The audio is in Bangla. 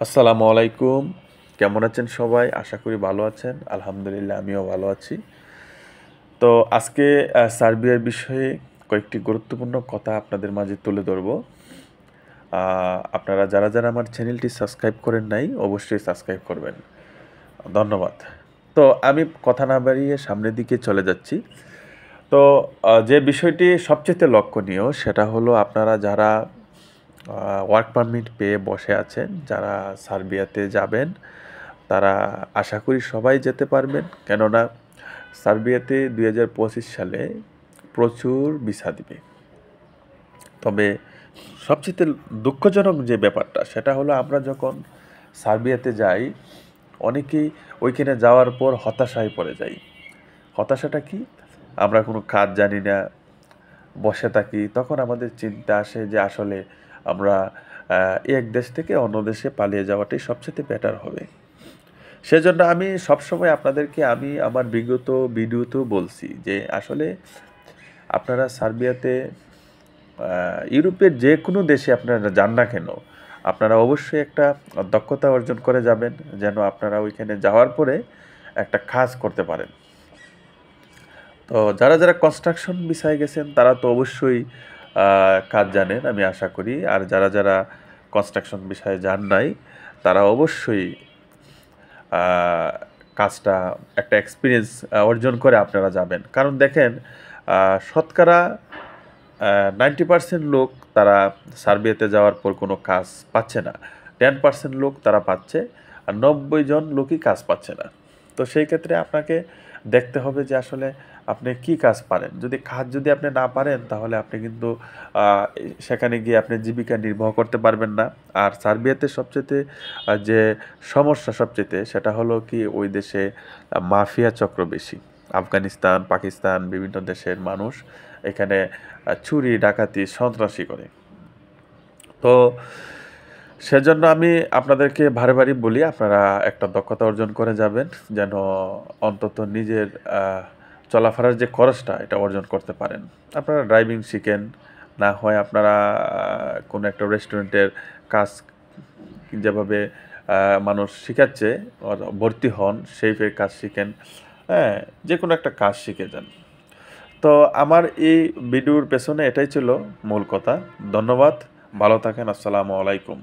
আসসালামু আলাইকুম। কেমন আছেন সবাই? আশা করি ভালো আছেন। আলহামদুলিল্লাহ আমিও ভালো আছি। তো আজকে সার্বিয়ার বিষয়ে কয়েকটি গুরুত্বপূর্ণ কথা আপনাদের মাঝে তুলে ধরব। আপনারা যারা আমার চ্যানেলটি সাবস্ক্রাইব করেন নাই, অবশ্যই সাবস্ক্রাইব করবেন। ধন্যবাদ। তো আমি কথা না বাড়িয়ে সামনের দিকে চলে যাচ্ছি। তো যে বিষয়টি সবচেয়ে লক্ষণীয় সেটা হলো আপনারা যারা ওয়ার্ক পারমিট পেয়ে বসে আছেন, যারা সার্বিয়াতে যাবেন, তারা আশা করি সবাই যেতে পারবেন। কেননা সার্বিয়াতে 2025 সালে প্রচুর ভিসা দিবে। তবে সবচেয়ে দুঃখজনক যে ব্যাপারটা সেটা হলো আমরা যখন সার্বিয়াতে যাই, অনেকেই ওইখানে যাওয়ার পর হতাশায় পড়ে যাই। হতাশাটা কি? আমরা কোনো কাজ জানি না, বসে থাকি। তখন আমাদের চিন্তা আসে যে আসলে আমরা এক দেশ থেকে অন্য দেশে পালিয়ে যাওয়াটাই সবচেয়ে বেটার হবে। সেজন্য আমি সবসময় আপনাদেরকে আমার বিগত ভিডিওতেও বলছি যে আসলে আপনারা সার্বিয়াতে ইউরোপের যে কোনো দেশে আপনারা যান না কেন, আপনারা অবশ্যই একটা দক্ষতা অর্জন করে যাবেন, যেন আপনারা ওইখানে যাওয়ার পরে একটা কাজ করতে পারেন। তো যারা কনস্ট্রাকশন বিষয়ে গেছেন তারা তো অবশ্যই কাজ জানেন আমি আশা করি। আর যারা কনস্ট্রাকশন বিষয়ে যান নাই তারা অবশ্যই কাজটা একটা এক্সপিরিয়েন্স অর্জন করে আপনারা যাবেন। কারণ দেখেন শতকরা 90% লোক তারা সার্বিয়াতে যাওয়ার পর কোনো কাজ পাচ্ছে না। 10% লোক তারা পাচ্ছে, আর 90 জন লোকই কাজ পাচ্ছে না। তো সেই ক্ষেত্রে আপনাকে দেখতে হবে যে আসলে আপনি কি কাজ পারেন। যদি আপনি না পারেন তাহলে আপনি কিন্তু সেখানে গিয়ে আপনি জীবিকা নির্বাহ করতে পারবেন না। আর সার্বিয়াতে সবচাইতে যে সমস্যা সেটা হলো কি ওই দেশে মাফিয়া চক্র বেশি। আফগানিস্তান, পাকিস্তান বিভিন্ন দেশের মানুষ এখানে চুরি, ডাকাতি, সন্ত্রাসী করে। তো সেজন্য আমি আপনাদেরকে বারে বলি আপনারা একটা দক্ষতা অর্জন করে যাবেন, যেন অন্তত নিজের চলাফেরার যে খরচটা এটা অর্জন করতে পারেন। আপনারা ড্রাইভিং শিখেন, না হয় আপনারা কোনো একটা রেস্টুরেন্টের কাজ যেভাবে মানুষ শিখাচ্ছে ভর্তি হন, সেই কাজ শিখেন। হ্যাঁ, যে কোনো একটা কাজ শিখে যান। তো আমার এই ভিডিওর পেছনে এটাই ছিল মূল কথা। ধন্যবাদ। ভালো থাকেন। আসসালামু আলাইকুম।